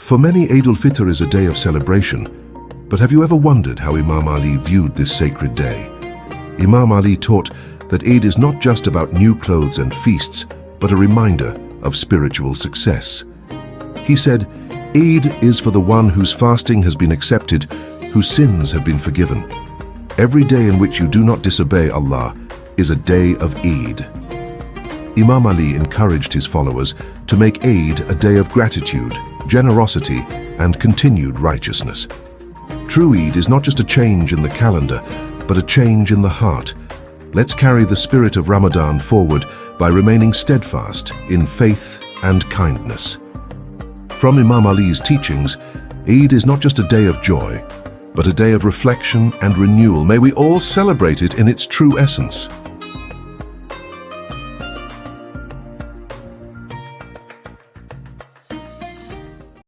For many, Eid al-Fitr is a day of celebration, but have you ever wondered how Imam Ali viewed this sacred day? Imam Ali taught that Eid is not just about new clothes and feasts, but a reminder of spiritual success. He said, "Eid is for the one whose fasting has been accepted, whose sins have been forgiven. Every day in which you do not disobey Allah is a day of Eid." Imam Ali encouraged his followers to make Eid a day of gratitude, generosity, and continued righteousness. True Eid is not just a change in the calendar, but a change in the heart. Let's carry the spirit of Ramadan forward by remaining steadfast in faith and kindness. From Imam Ali's teachings, Eid is not just a day of joy, but a day of reflection and renewal. May we all celebrate it in its true essence.